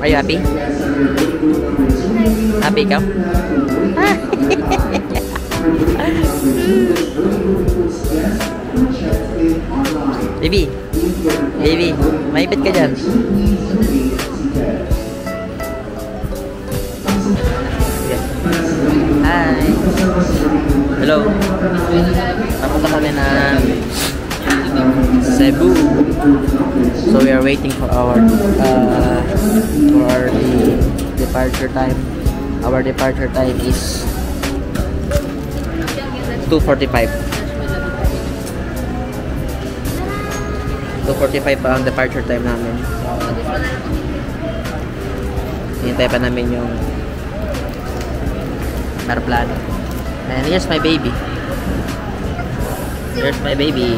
Are you happy? Happy ikaw? Baby! Baby! Maipit ka dyan. Hi! Hello! Papunta kami na Cebu. So we are waiting for our departure time. Our departure time is 2:45. 2:45 pa ang departure time namin. So, hintay pa namin yung aeroplano. And here's my baby. Here's my baby.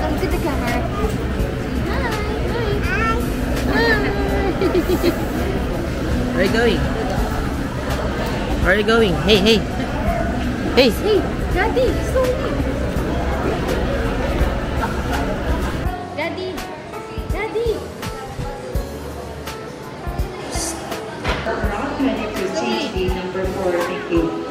Look at the camera. Where are you going? Where are you going? Hey, hey. Hey. Hey, Daddy, sorry. Daddy, Daddy. Route 20 to CT number 4, thank you.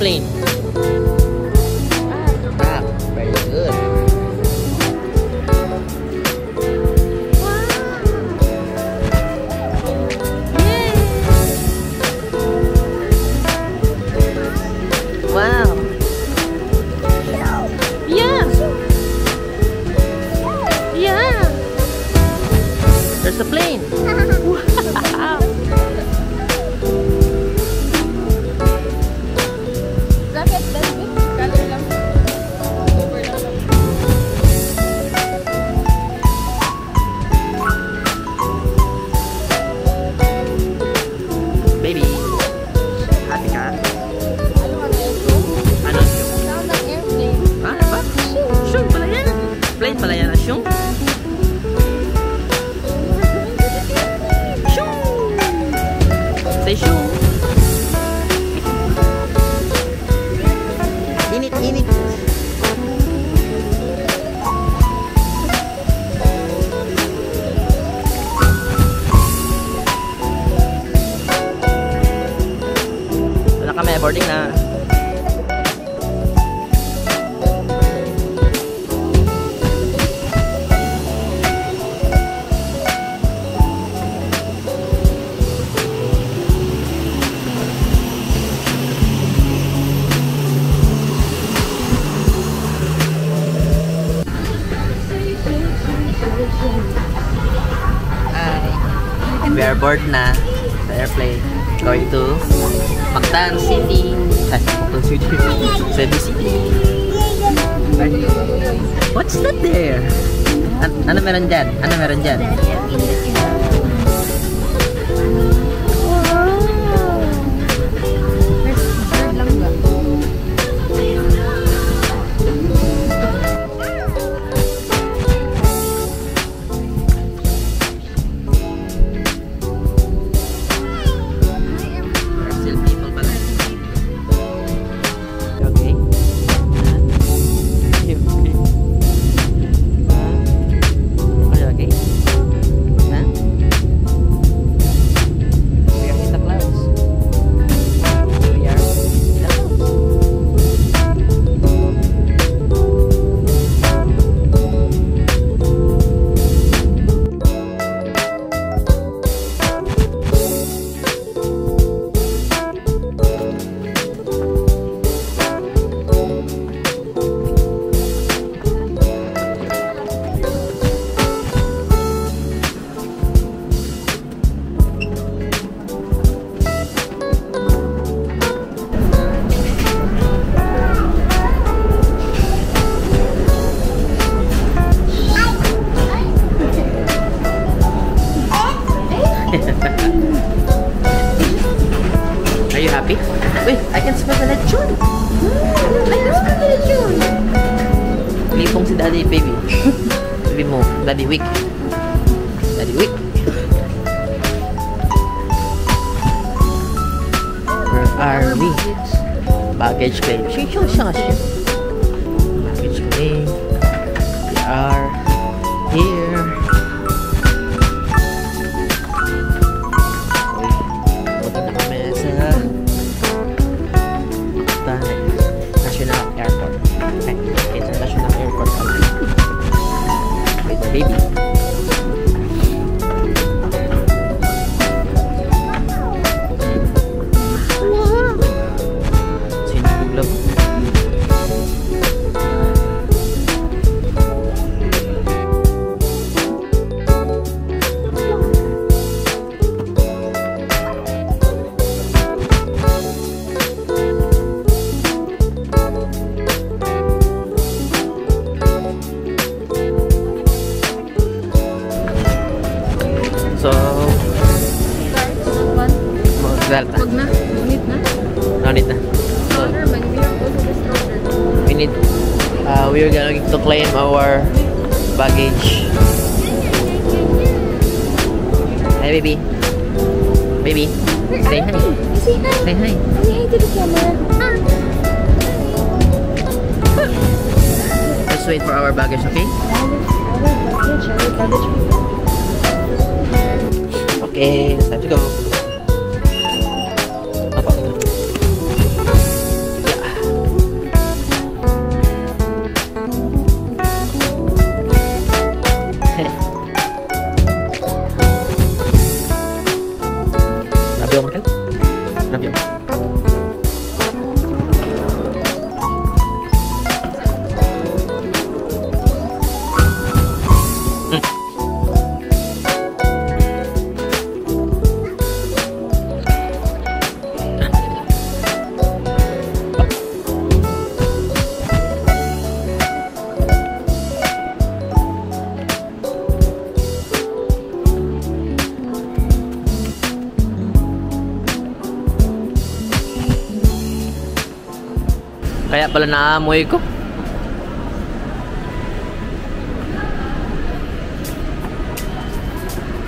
Plane. Ah, very good. Wow. Yeah. Yeah. There's a plane. Wow. Baby, happy ka? Ano yung? Sound like airplane. Ha? Ba? Shung pala yan. Plane pala yan. Shung? Shung! Say shung! Init, init. Wala kami, boarding na. We are board na sa airplane going to Mactan City. Mactan City. Cebu City. What's that there? Ano meron dyan? Ano meron dyan? Sabi mo, Daddy weak. Daddy weak. Where are we? Baggage claim. Baggage claim. We are here. Punta na kami sa National Airport. Okay, sa National Airport kami. With the baby. Sinubog lang. So, Delta. Wag na. Unit na. No need na. So, Stroller man. We are going to the stroller. we need, we are going to claim our baggage. Hi, baby. Baby, say hi. Say hi. Say hi. Say hi to the camera. Let's wait for our baggage, okay? Okay, it's time to go. Rabio, Markel? Rabio. Kaya pala naamoy ko.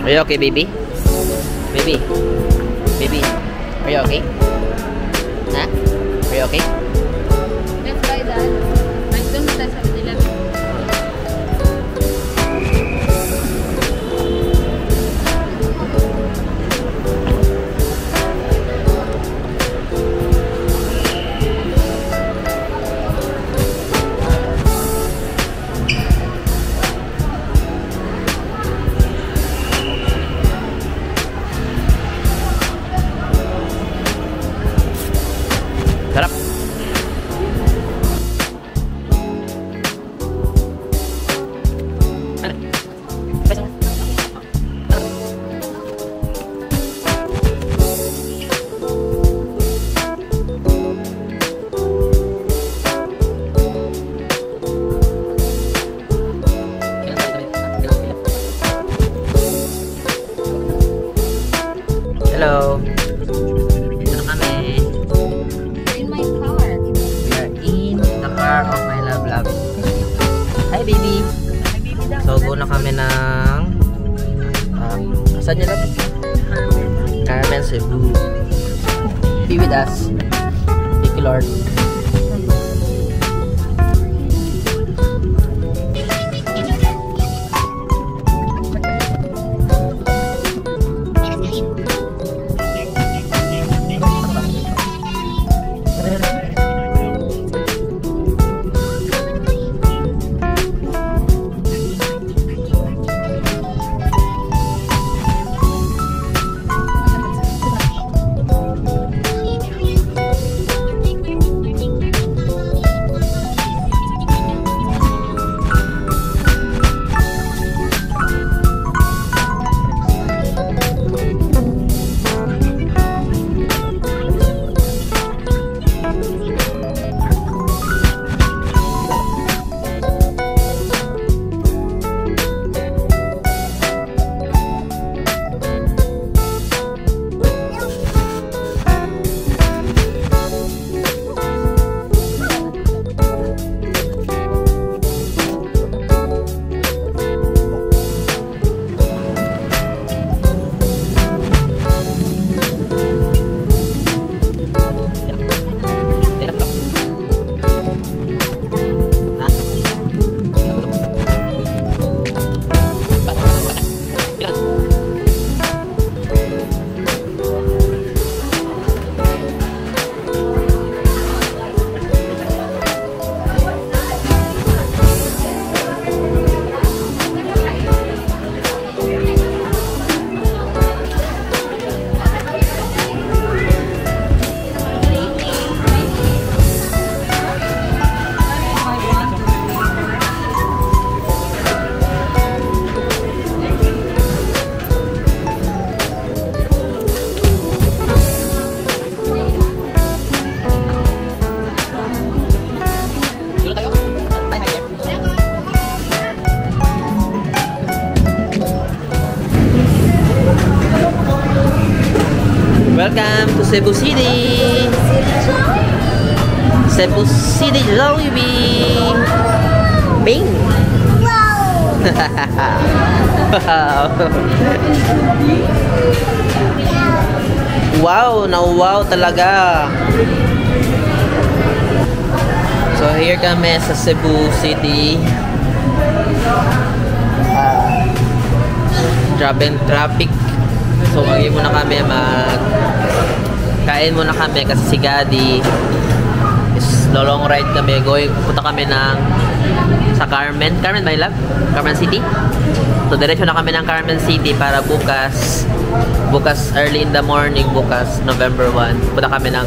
Are you okay, baby? Baby? Baby? Are you okay? Huh? Are you okay? Let's buy that. Nandun na tayo sa Manila. Sarap. Hello. Dito na kami. In my car. We are in the car of my love. Hi, baby. So, go na kami ng saan niya lang? Carmen, Cebu. Be with us. Thank you, Lord. Welcome to Cebu City! Cebu City Jollibee! Bing! Wow! Wow! Na-wow talaga! So here kami sa Cebu City. Grabe traffic. So muna kami kain muna kami kasi si Gadi is long ride kami. Punta kami sa Carmen, my love? Carmen City. So diretso na kami ng Carmen City para bukas early in the morning, bukas November 1, punta kami ng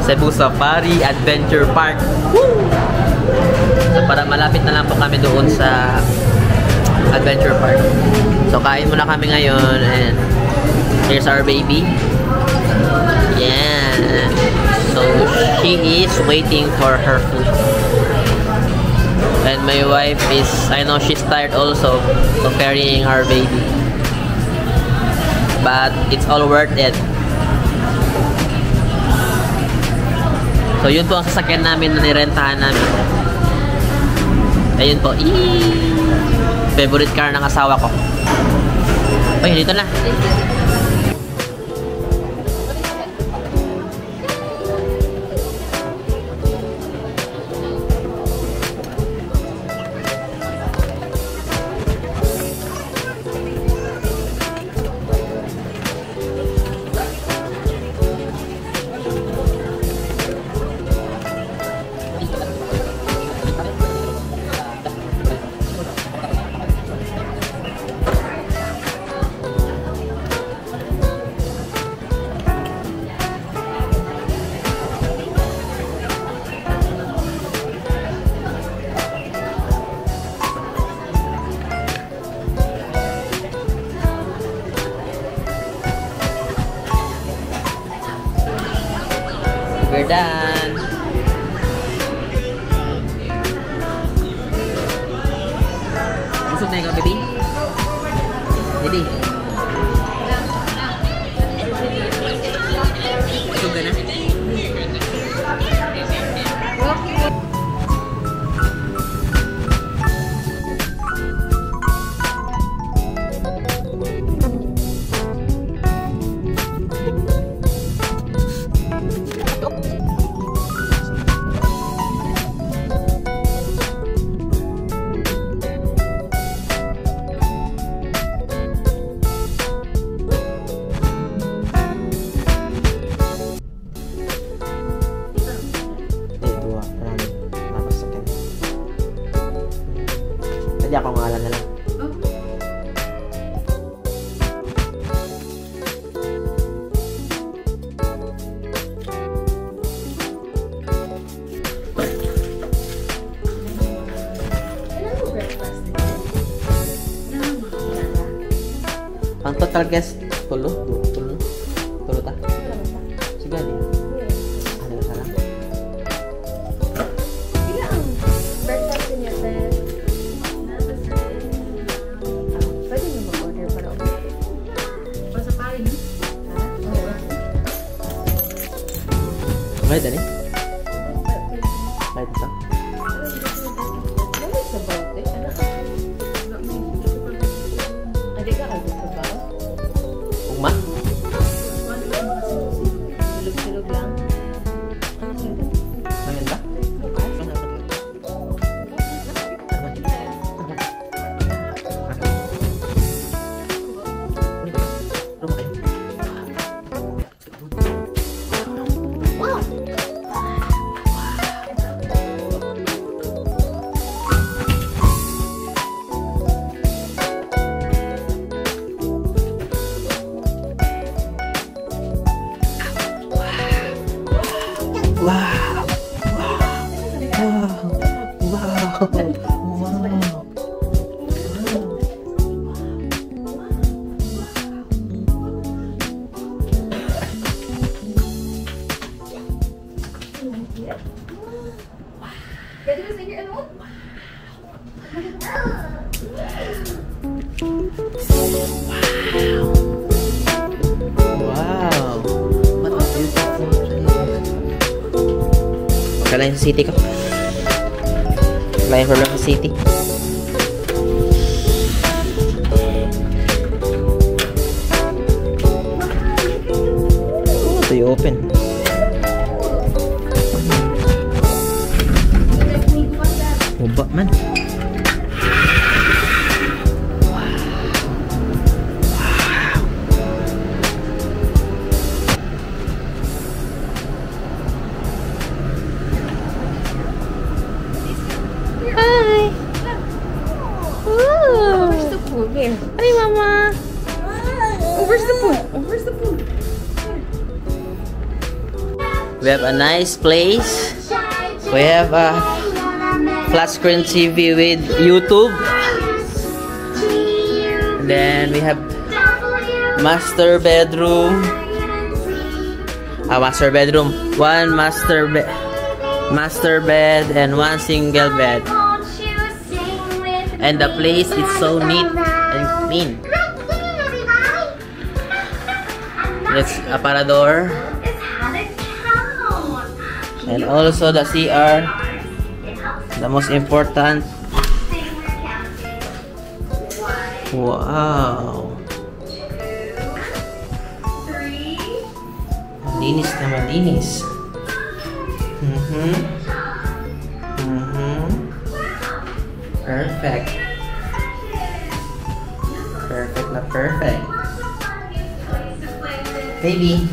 Cebu Safari Adventure Park. Woo! So para malapit na lang po kami doon sa Adventure Park. So kain muna kami ngayon and here's our baby. Yeah. So she is waiting for her food. And my wife is, I know she's tired also of carrying our baby. But it's all worth it. So yun po ang sasakyan namin na nirentahan namin. Ayun po. Favorite car ng asawa ko. Ay, dito na. We're done. Busog na ikaw, baby? Baby? Busog ka na? Hindi ako ngalan na lang. Ang total guest, tulo ta? Sige, di. Ano na lang? Bila ang breakfast niya, sir? Pwede mo mag-order para ako. Basta pari, no? Okay, dali. Kahit ito. Ano sa bote? Hindi ka kayo sa bago? Ugma? Silog-silog lang. Ano sila? Ngayon ba? lang sa city ko. Wala yung problem sa city. Oh, ito yung open. Mubak man. Hi! Oh, where's the pool? Here. Hi, Mama! Oh, where's the pool? Oh, where's the pool? We have a nice place. We have a flat screen TV with YouTube. And then we have master bedroom. Master bedroom. One master bed and one single bed. And the place is so neat and clean. It's aparador. And also the CR. The most important. Wow. Malinis na malinis. Perfect. Perfect na perfect. Baby.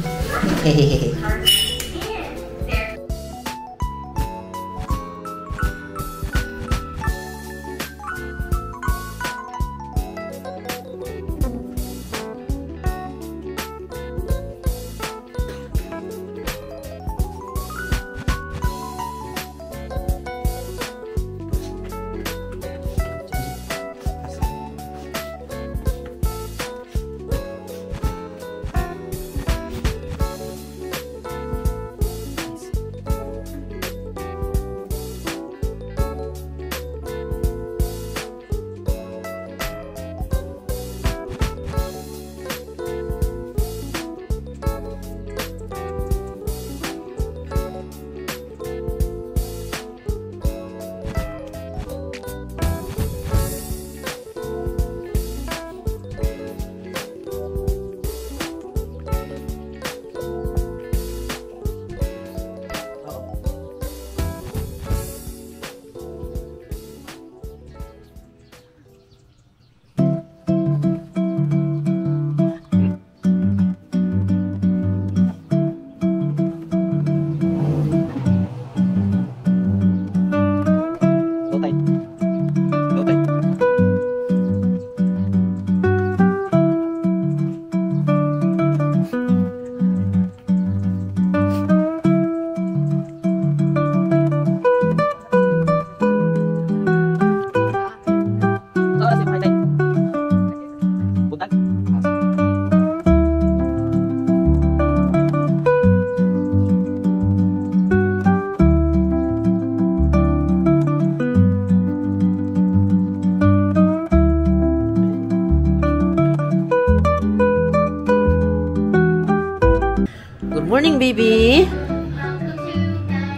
Morning, baby.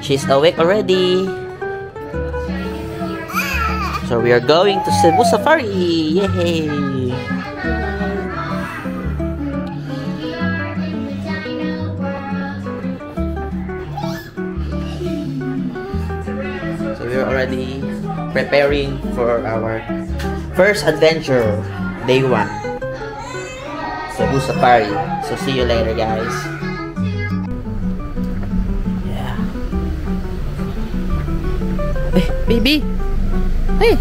She's awake already. So we are going to Cebu Safari. Yay! So we are already preparing for our first adventure, day 1. Cebu Safari. So see you later, guys. Hey, baby! Hey!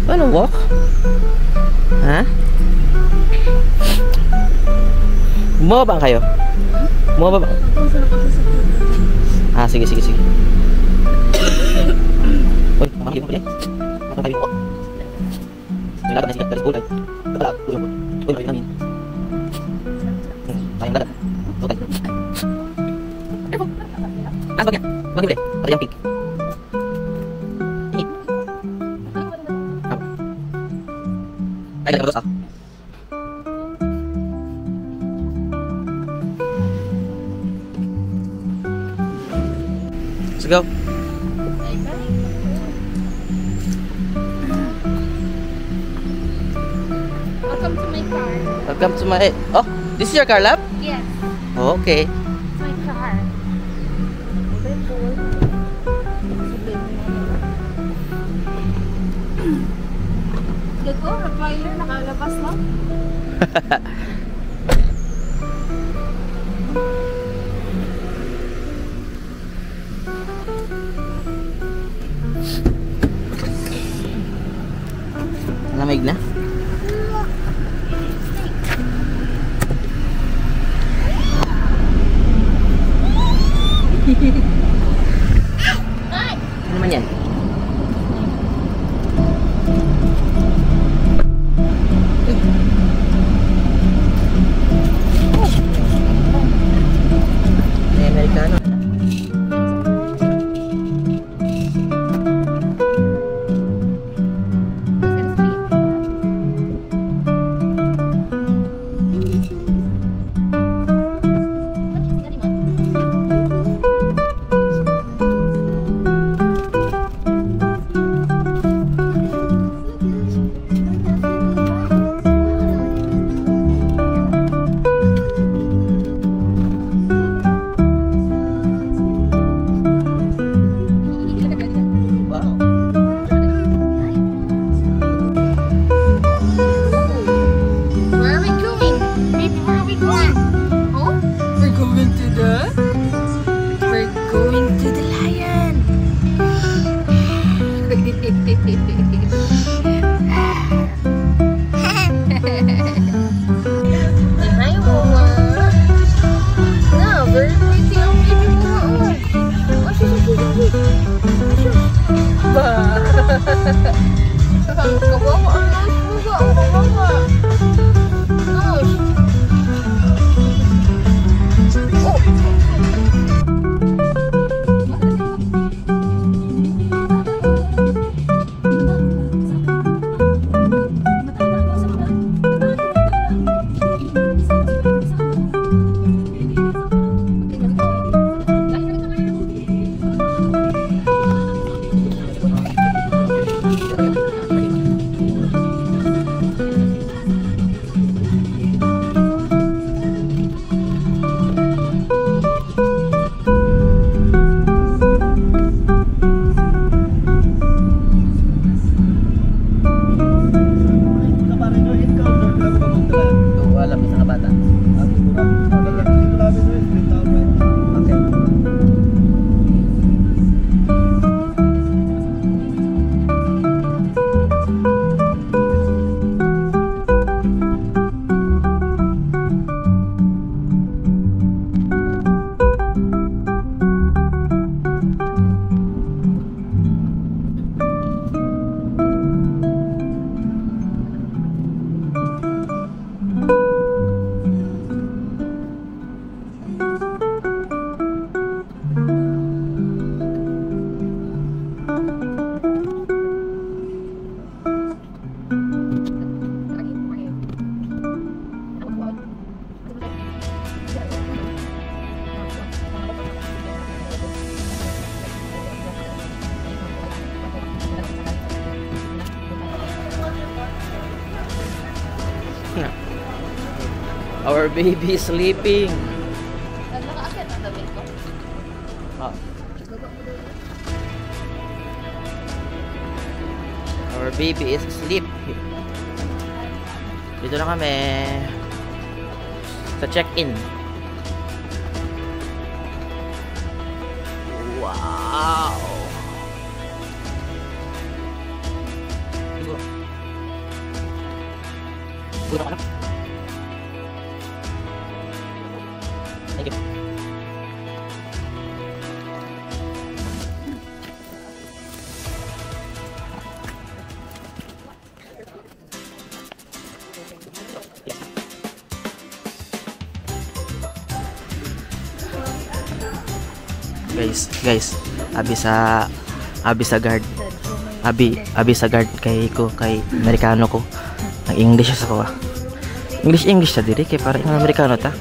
Wanna walk? Ha? Bumaba ba kayo? Bumaba ba? Ah, sige, sige, sige. Uy, makakaliw mo pala eh. Makakaliw mo. May lagat na sigat. Dari kulay. Kabalak. Uy, may namin. Tayong lagat. Okay. Ah, bagay. Bagay ulit. Pati yung pink. Let's go. Welcome to my... Oh, this is your car, love? Yes. Okay. It's my car. Ito, Rottweiler, nakalabas lang. Lamig na. Ano naman yan? May Amerikano. Where are we going? Baby, where are we going? Oh, we're going to the... We're going to the lion. Hi, Mama. No, we're waiting on baby Mama. Oh, shush. Ba. Kawawa ang nose mo ba? Ang kawawa. Nose. Wala isang bata. Okay. Our baby is sleeping. Nakaakit ang damit ko. Oh. Our baby is asleep. Dito na kami sa check-in. Wow! Siguro ka na. Thank you. Guys, abi sa guard. Abi sa guard kay Amerikano ko. Ang English sa ko. English sa diri kay para ang Amerikano ta.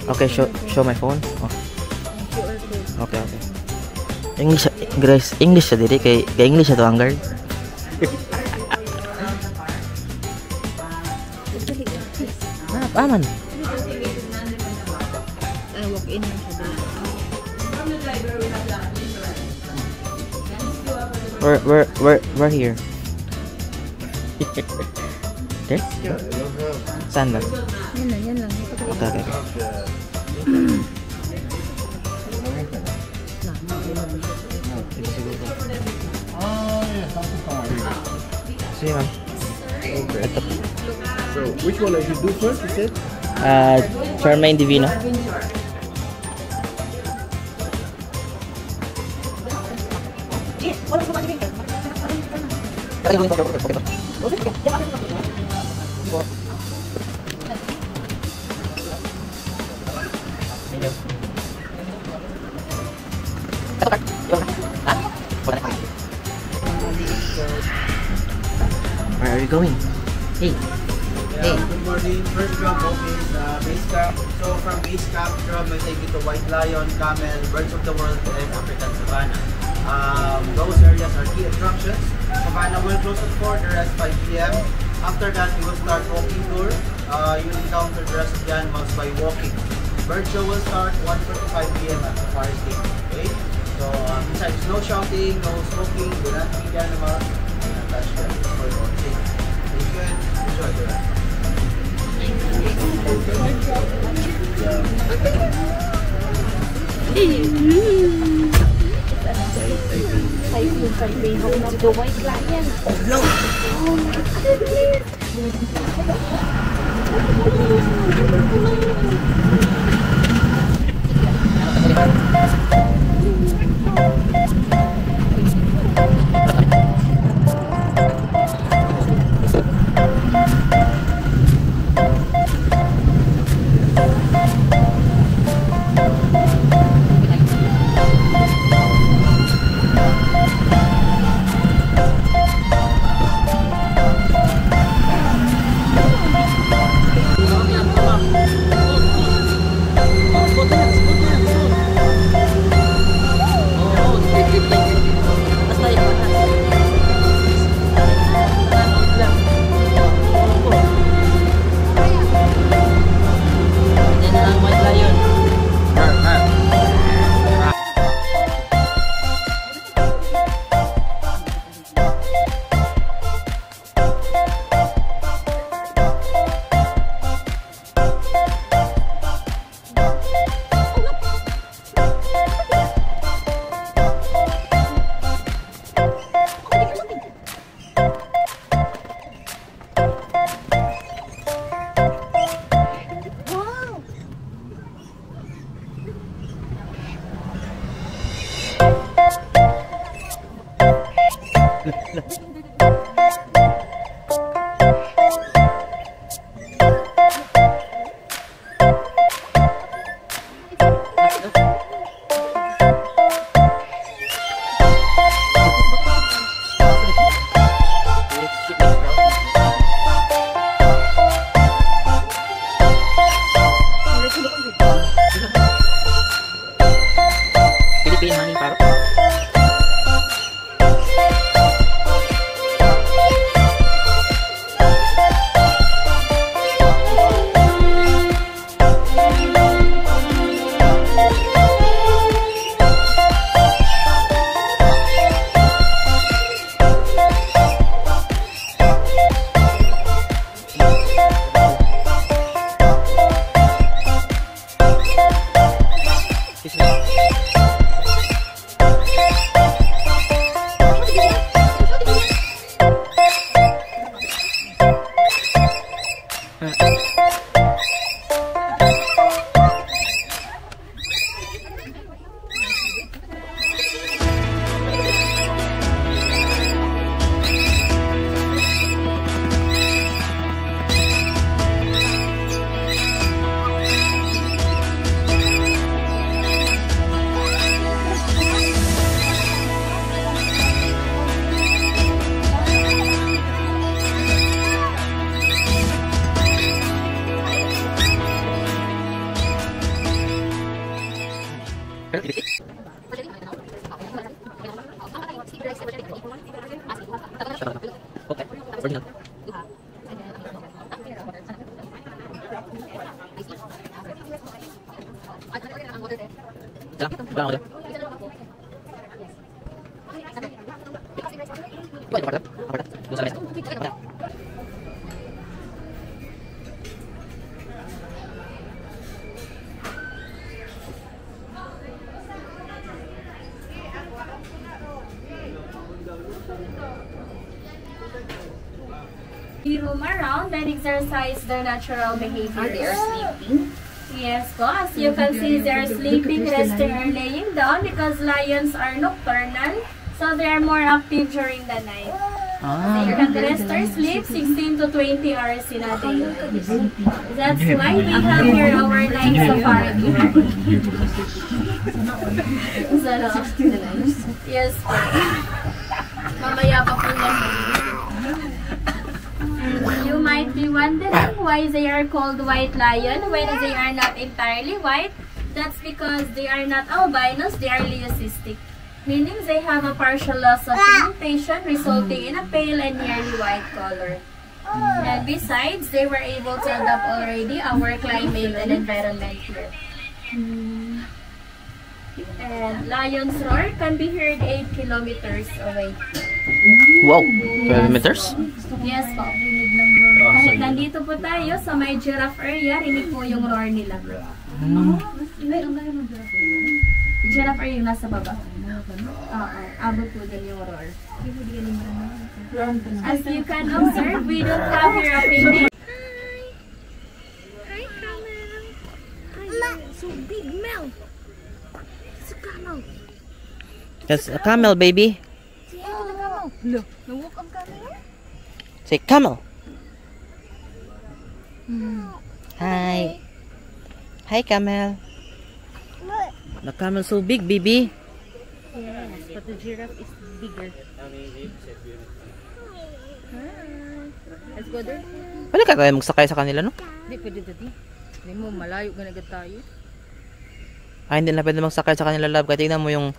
Okay, show my phone. Oh. Okay. English sa diri kay English sa to ang guard. Aman. Ay, walk in lang siya doon. We're here. Okay? Saan ba? Yan lang. Okay. Sige, ma'am. Ito. So, which one I should do first, you said? Charmaine Divino. Where are you going? Hey. Hey. Good morning. First job is base camp. So from base camp, job may take you to White Lion, Camel, Birds of the World, and African Savannah. Those areas are key attractions. Savannah will close at 4, the rest 5 p.m. After that, you will start walking tour. You will encounter the rest of the animals by walking. Bird show will start 1:45 p.m. at the Fire Station. Okay? So besides no shouting, no smoking, do not feed the animals, do not touch them for your own safety. Thank you and enjoy the rest. Typhoon home to the White Lion. Roam around and exercise their natural behavior. They are sleeping. Yes, po. As you can see, they are sleeping, resting, or laying down because lions are nocturnal. So they are more active during the night. They can rest or sleep 16 to 20 hours in a day. That's why we have here our night safari tour. Yes, po. Mamaya pa po yan. You might be wondering why they are called white lion when they are not entirely white. That's because they are not albinos, they are leucistic. Meaning they have a partial loss of pigmentation resulting in a pale and nearly white color. And besides, they were able to adapt already our climate and environment here. And lion's roar can be heard 8 kilometers away. Wow, kilometers? Yes po. Kahit nandito po tayo sa may giraffe area, rinig po yung roar nila. Giraffe area yung nasa baba. Oo, abot po din yung roar. As you can observe, we don't have here a penguin. Hi, camel. Hi, so big mouth. It's a camel. That's a camel, baby. Say hi to the camel. Look, nawalk ang camel. Say camel. Hi. Hi, camel. The camel so big, baby. Yes, but the giraffe is bigger. Let's go there. Pwede ka tayo magsakay sa kanila, no? Hindi, pwede dati. Hindi mo, malayo ka agad tayo. Ay, hindi na pwede magsakay sa kanila, love. Kaya tingnan mo yung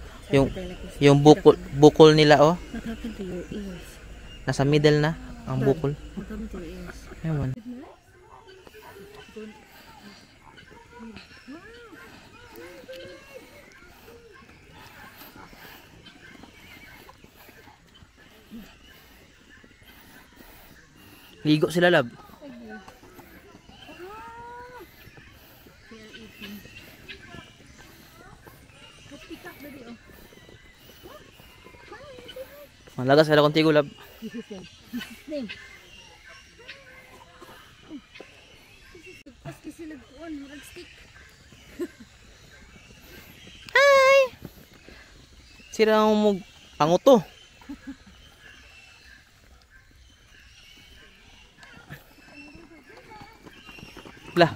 bukol nila, oh. What happened to your ears? Nasa middle na ang bukol. What happened to your ears? Ewan. Ligo sila, love. Malagas sila kontigo, love. Hi! Sira mo panguto. Lah.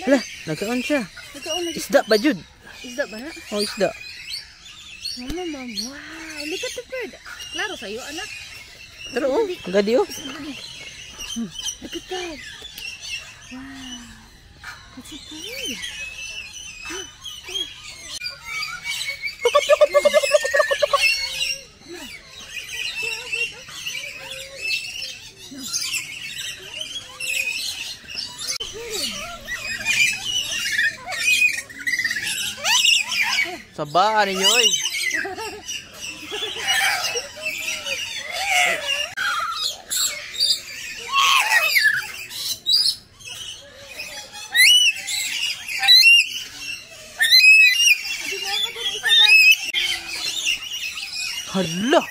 Lah, nagkaon siya. Isda ba jud? Isda ba na? Oh, isda. Mama, mama. Wow, look at the bird. Klaro sa'yo, anak. Pero oh, gadi oh. Look at that. Wow. That's a bird. Sabaan ninyo, oy. Hala.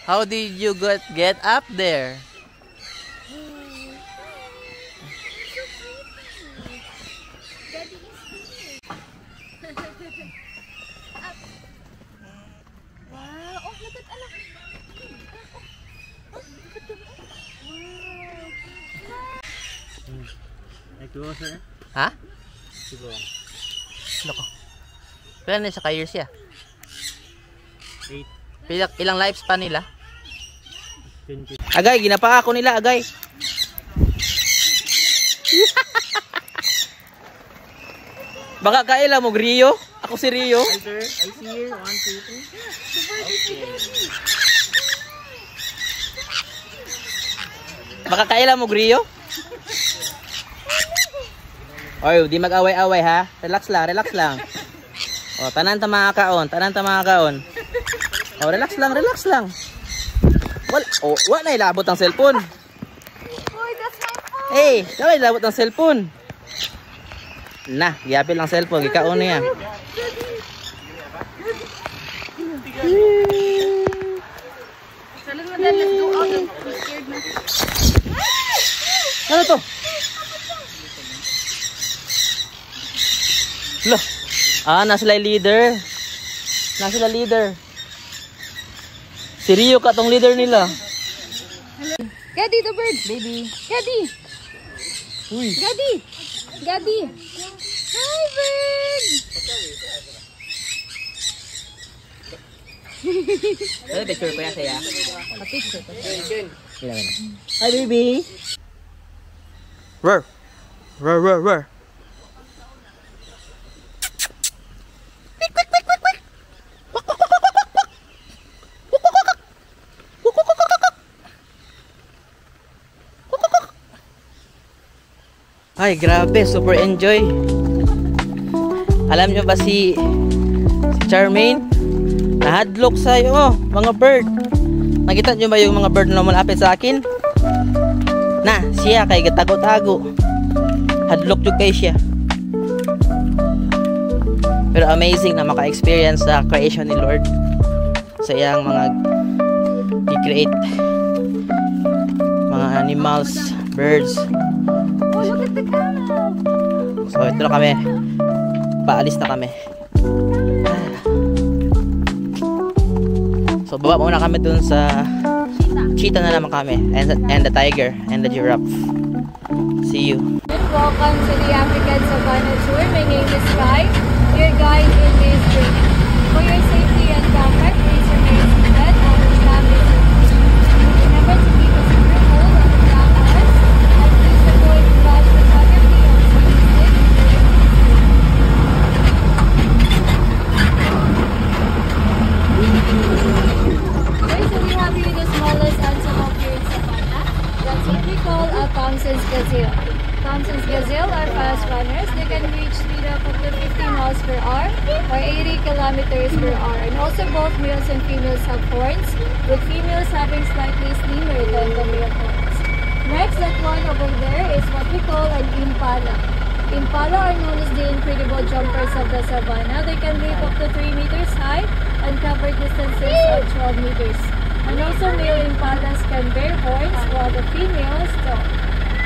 How did you get up there? Wow. Oh, look at anak. Nagtuwa sir? Ha? Siguro. Loko. Pila na siya ka-years siya? 8. Ilang lives pa nila? 20. Agay, ginapa ako nila, agay. Baka kaila mo, Rio? Ako si Rio. Hi sir, I see here. 1, 2, 3. Baka kaila mo, Rio? Oy, di mag-away-away ha. Relax lang, relax lang. O, tanan ta mga kaon, tanan ta mga kaon. O, relax lang, relax lang. Wala na ilabot ang cellphone. Boy, that's my phone. Hey, wala ilabot ang cellphone. Na, giyapil ang cellphone, gikaon niya. Let's go out. I'm scared na. Ano to? Lo. Na sila leader. Na sila leader. Si Rio ka tong leader nila. Gaddy, the bird. Baby. Gaddy. Uy. Gaddy. Gaddy. Hi, bird. Ano picture ko yan saya? Picture ko. Hi baby. Roar. Roar, roar, roar. Ay, grabe, super enjoy. Alam nyo ba si Charmaine? Nahadlok sa'yo, mga bird. Nakita nyo ba yung mga bird na malapit sa akin? Na, siya kay gatago-tago. Hadlok yung kay siya. Pero amazing na maka-experience sa creation ni Lord. Sa iyang mga i-create. Mga animals, birds. Oh, look at the camel. So ito na kami. Paalis na kami. So baba muna kami dun sa cheetah na naman kami. And the tiger and the giraffe. See you. Welcome to the African Savannah Tour. My name is Kai, your guide in this journey. For your safety and comfort, please remain seated and establish your position. Remember to keep a secure hold on the ground bars and please avoid flash photography or music. Okay, so we have here the smallest antelope here in Savannah. That's what we call a Thompson's gazelle. Thompson's gazelle are fast runners. They can reach speed up to 50 miles per hour or 80 kilometers per hour. And also both males and females have horns, with females having slightly slimmer than the male horns. Next, that one over there is what we call an impala. Impala are known as the incredible jumpers of the savannah. They can leap up to 3 meters high and cover distances of 12 meters. And also male impalas can bear horns while the females don't.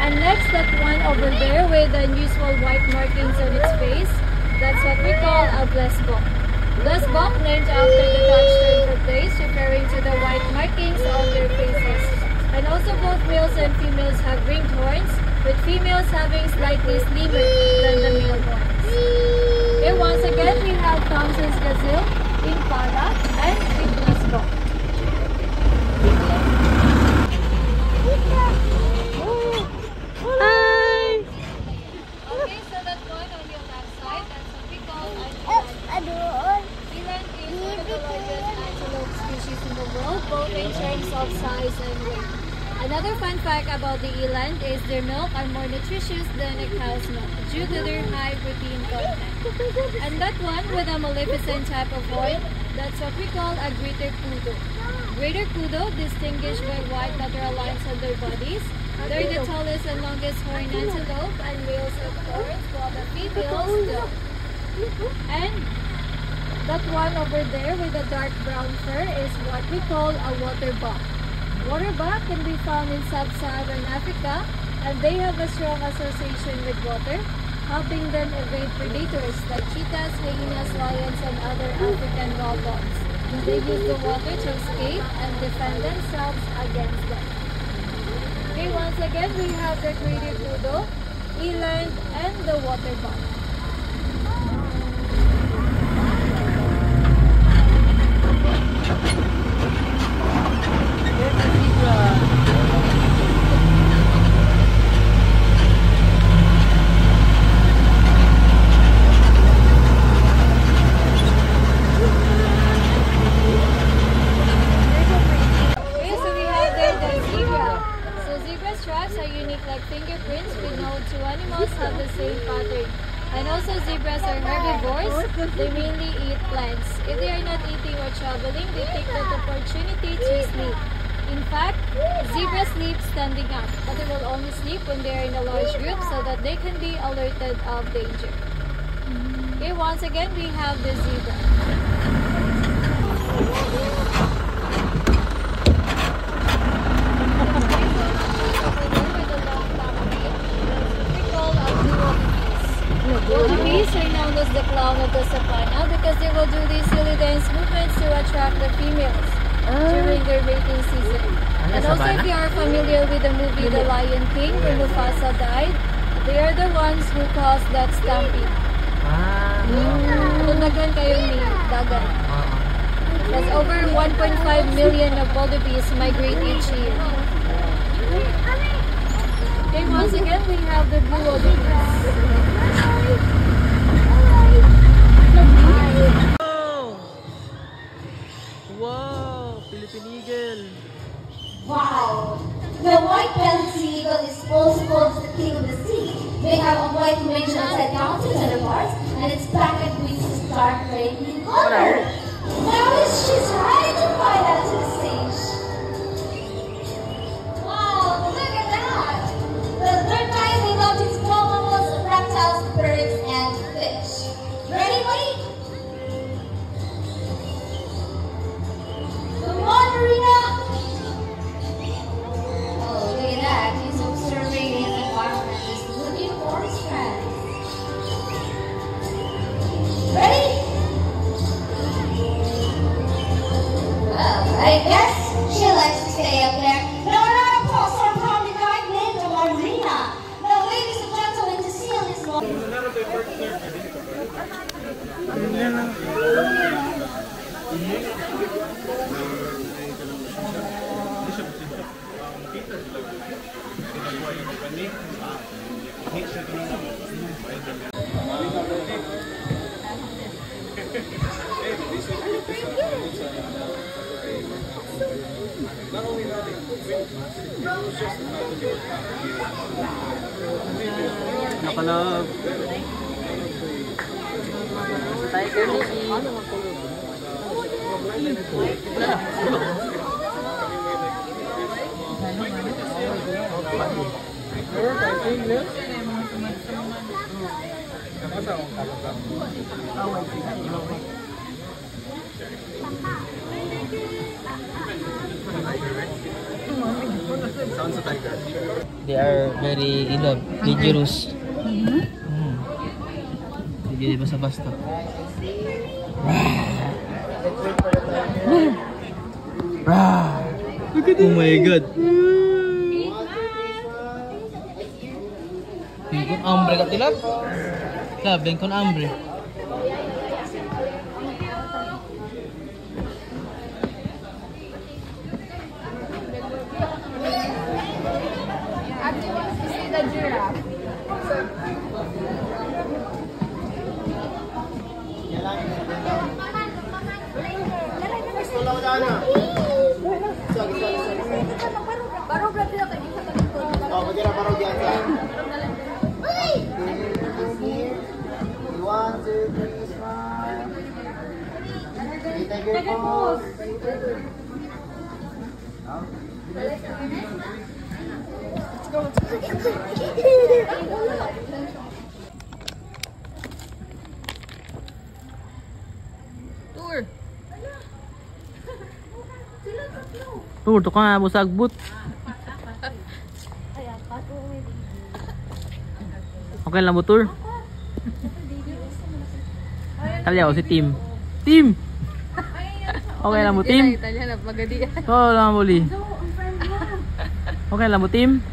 And next, that one over there with unusual white markings on its face, that's what we call a blesbok. Blesbok named after the Dutch term for place, referring to the white markings on their faces. And also both males and females have ringed horns, with females having slightly slimmer than the male horns. Okay, once again, we have Thompson's gazelle, impala, and the blesbok. Hi! Okay, so that one on your left side, that's what we call an eland. Eland is one of the largest antelope species in the world, both in terms of size and weight. Another fun fact about the eland is their milk are more nutritious than a cow's milk due to their high protein content. And that one with a maleficent type of horn, that's what we call a greater kudu. Greater kudu, distinguished by white lateral lines on their bodies. They're the tallest and longest horned antelope, and males have horns while the females don't. And That one over there with the dark brown fur is what we call a water buck. Water buck can be found in sub-Saharan Africa, and they have a strong association with water, helping them evade predators like cheetahs, hyenas, lions, and other African wild dogs. They use the water to escape and defend themselves against them. Okay, once again, we have the greedy poodle, eland, and the water buck. Fingerprints, we know two animals have the same pattern. And also zebras are herbivores. They mainly eat plants. If they are not eating or traveling, they take that opportunity to sleep. In fact, zebras sleep standing up, but they will only sleep when they are in a large group so that they can be alerted of danger. Okay, once again, we have the zebra. Wildebeest are known as the clown of the savannah because they will do these silly dance movements to attract the females during their mating season. And also, if you are familiar with the movie The Lion King, when Mufasa died, they are the ones who caused that stampede. Tundagan kayo ni Dagan. That's over 1.5 million of wildebeest migrate each year. Okay, once again, we have the blue wildebeest. Wow! Philippine eagle! Wow! The white-bellied sea eagle is also called the king of the sea. They have a white range outside mountains and parts, and its packet wings is dark gray in color. Now she's ready to fly out to the stage. Wow! Look at that! The third time they love these small mammals, reptiles, birds, and fish. Ready, buddy? Come on, Marina! Oh, look at that. He's observing his environment. He's looking for his friends. Ready? Well, I guess she likes to stay up there. Now, round of applause for our prominent guide named Marina. Now, ladies and gentlemen, to seal this moment. Nakalab. Tiger Lily. They are very dangerous. Hindi basta-basta. Oh my god. Bengkon hambre ka tilab? Tilab, bengkon hambre. The giraffe. One, two, three, smile. Take your pose. Tour. Tur, to ka nga mo sagbut. Okay lang mo, Tur? Talya ko si Tim. Tim! Okay lang mo, Tim? Italian na magadi. Oo lang mo, Li. Okay lang mo, Tim?